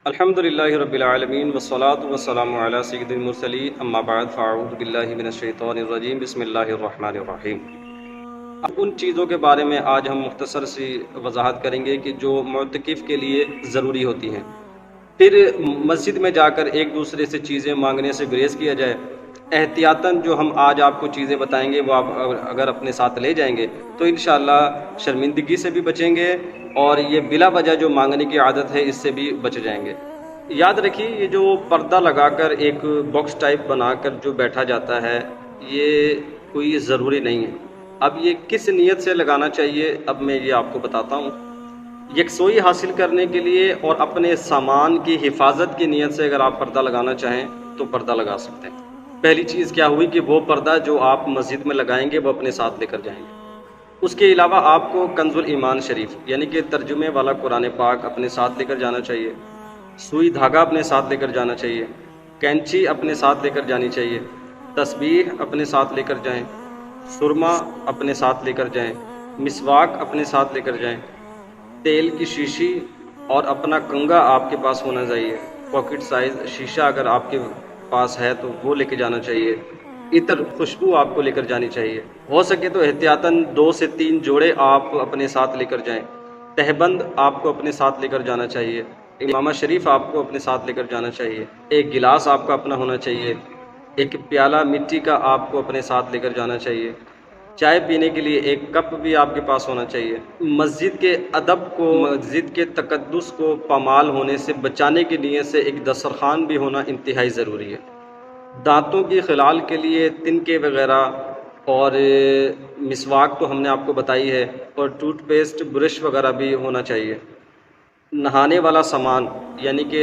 الحمدللہ رب العالمین والصلاة والسلام علی سید المرسلین اما بعد فاعوذ باللہ من الشیطان الرجیم بسم اللہ الرحمن الرحیم۔ اب ان چیزوں کے بارے میں آج ہم مختصر سی وضاحت کریں گے کہ جو معتکف کے لیے ضروری ہوتی ہیں، پھر مسجد میں جا کر ایک دوسرے سے چیزیں مانگنے سے گریز کیا جائے۔ احتیاطاً جو ہم آج آپ کو چیزیں بتائیں گے وہ آپ اگر اپنے ساتھ لے جائیں گے تو انشاءاللہ شرمندگی سے بھی بچیں گے اور یہ بلا وجہ جو مانگنے کی عادت ہے اس سے بھی بچ جائیں گے۔ یاد رکھیے یہ جو پردہ لگا کر ایک باکس ٹائپ بنا کر جو بیٹھا جاتا ہے یہ کوئی ضروری نہیں ہے۔ اب یہ کس نیت سے لگانا چاہیے اب میں یہ آپ کو بتاتا ہوں۔ یکسوئی حاصل کرنے کے لیے اور اپنے سامان کی حفاظت کی نیت سے اگر آپ پردہ لگانا چاہیں تو پردہ لگا سکتے ہیں۔ پہلی چیز کیا ہوئی کہ وہ پردہ جو آپ مسجد میں لگائیں گے وہ اپنے ساتھ لے کر جائیں گے۔ اس کے علاوہ آپ کو کنز الایمان شریف یعنی کہ ترجمے والا قرآن پاک اپنے ساتھ لے کر جانا چاہیے، سوئی دھاگا اپنے ساتھ لے کر جانا چاہیے، کینچی اپنے ساتھ لے کر جانی چاہیے، تسبیح اپنے ساتھ لے کر جائیں، سرما اپنے ساتھ لے کر جائیں، مسواک اپنے ساتھ لے کر جائیں، تیل کی شیشی اور اپنا کنگا آپ کے پاس ہونا چاہیے، پاکٹ سائز شیشہ اگر آپ کے پاس ہے تو وہ لے کے جانا چاہیے، عطر خوشبو آپ کو لے کر جانی چاہیے، ہو سکے تو احتیاطاً 2 سے 3 جوڑے آپ اپنے ساتھ لے کر جائیں، تہبند آپ کو اپنے ساتھ لے کر جانا چاہیے، امامہ شریف آپ کو اپنے ساتھ لے کر جانا چاہیے، ایک گلاس آپ کا اپنا ہونا چاہیے، ایک پیالہ مٹی کا آپ کو اپنے ساتھ لے کر جانا چاہیے، چائے پینے کے لیے ایک کپ بھی آپ کے پاس ہونا چاہیے۔ مسجد کے ادب کو، مسجد کے تقدس کو پامال ہونے سے بچانے کی نیت سے ایک دسترخوان بھی ہونا انتہائی ضروری ہے۔ دانتوں کی خلال کے لیے تنکے وغیرہ اور مسواک تو ہم نے آپ کو بتائی ہے، اور ٹوتھ پیسٹ برش وغیرہ بھی ہونا چاہیے۔ نہانے والا سامان یعنی کہ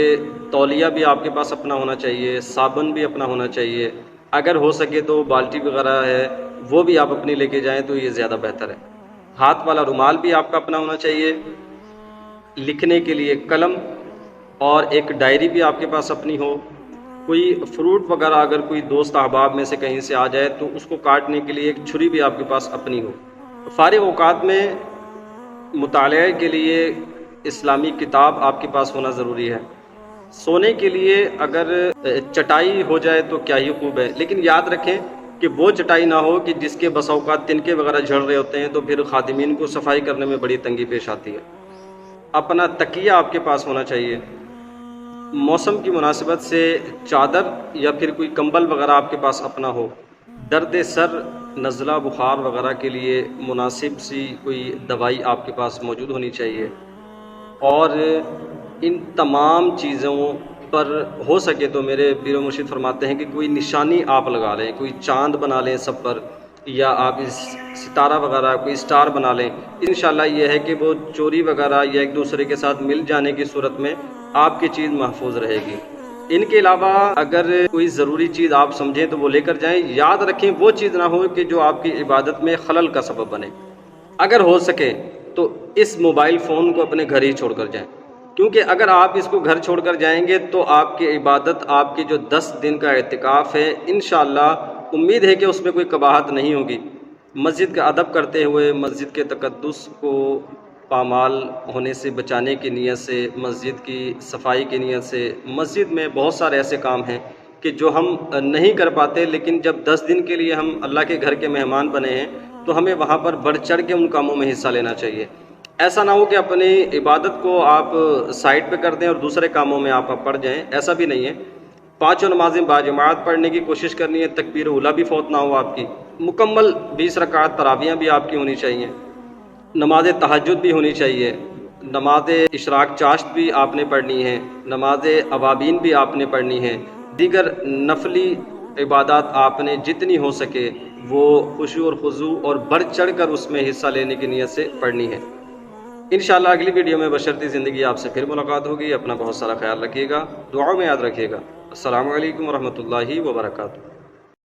تولیہ بھی آپ کے پاس اپنا ہونا چاہیے، صابن بھی اپنا ہونا چاہیے، اگر ہو سکے تو بالٹی وغیرہ ہے وہ بھی آپ اپنی لے کے جائیں تو یہ زیادہ بہتر ہے۔ ہاتھ والا رومال بھی آپ کا اپنا ہونا چاہیے، لکھنے کے لیے قلم اور ایک ڈائری بھی آپ کے پاس اپنی ہو، کوئی فروٹ وغیرہ اگر کوئی دوست احباب میں سے کہیں سے آ جائے تو اس کو کاٹنے کے لیے ایک چھری بھی آپ کے پاس اپنی ہو۔ فارغ اوقات میں مطالعے کے لیے اسلامی کتاب آپ کے پاس ہونا ضروری ہے۔ سونے کے لیے اگر چٹائی ہو جائے تو کیا ہی خوب ہے، لیکن یاد رکھیں کہ وہ چٹائی نہ ہو کہ جس کے بسا اوقات تنکے وغیرہ جھڑ رہے ہوتے ہیں تو پھر خادمین کو صفائی کرنے میں بڑی تنگی پیش آتی ہے۔ اپنا تکیہ آپ کے پاس ہونا چاہیے۔ موسم کی مناسبت سے چادر یا پھر کوئی کمبل وغیرہ آپ کے پاس اپنا ہو۔ درد سر، نزلہ، بخار وغیرہ کے لیے مناسب سی کوئی دوائی آپ کے پاس موجود ہونی چاہیے، اور ان تمام چیزوں پر ہو سکے تو میرے پیر و مرشد فرماتے ہیں کہ کوئی نشانی آپ لگا لیں، کوئی چاند بنا لیں سب پر، یا آپ ستارہ وغیرہ کوئی اسٹار بنا لیں۔ انشاءاللہ یہ ہے کہ وہ چوری وغیرہ یا ایک دوسرے کے ساتھ مل جانے کی صورت میں آپ کی چیز محفوظ رہے گی۔ ان کے علاوہ اگر کوئی ضروری چیز آپ سمجھیں تو وہ لے کر جائیں۔ یاد رکھیں وہ چیز نہ ہو کہ جو آپ کی عبادت میں خلل کا سبب بنے۔ اگر ہو سکے تو اس موبائل فون کو اپنے گھر ہی چھوڑ کر جائیں، کیونکہ اگر آپ اس کو گھر چھوڑ کر جائیں گے تو آپ کی عبادت، آپ کی جو 10 دن کا اعتکاف ہے انشاءاللہ امید ہے کہ اس میں کوئی قباحت نہیں ہوگی۔ مسجد کا ادب کرتے ہوئے، مسجد کے تقدس کو پامال ہونے سے بچانے کی نیت سے، مسجد کی صفائی کی نیت سے، مسجد میں بہت سارے ایسے کام ہیں کہ جو ہم نہیں کر پاتے، لیکن جب 10 دن کے لیے ہم اللہ کے گھر کے مہمان بنے ہیں تو ہمیں وہاں پر بڑھ چڑھ کے ان کاموں میں حصہ لینا چاہیے۔ ایسا نہ ہو کہ اپنی عبادت کو آپ سائڈ پہ کر دیں اور دوسرے کاموں میں آپ پڑ جائیں، ایسا بھی نہیں ہے۔ 5 نمازیں باجماعت پڑھنے کی کوشش کرنی ہے، تکبیر اولیٰ بھی فوت نہ ہو آپ کی، مکمل 20 رکعت تراویحیں بھی آپ کی ہونی چاہیے، نماز تہجد بھی ہونی چاہیے، نماز اشراق چاشت بھی آپ نے پڑھنی ہے، نماز اوابین بھی آپ نے پڑھنی ہے، دیگر نفلی عبادات آپ نے جتنی ہو سکے وہ خشوع اور خضوع اور بڑھ چڑھ کر اس میں حصہ لینے کی نیت سے پڑھنی ہے۔ انشاءاللہ اگلی ویڈیو میں بشرطِ زندگی آپ سے پھر ملاقات ہوگی۔ اپنا بہت سارا خیال رکھیے گا، دعاؤں میں یاد رکھیے گا۔ السلام علیکم ورحمۃ اللہ وبرکاتہ۔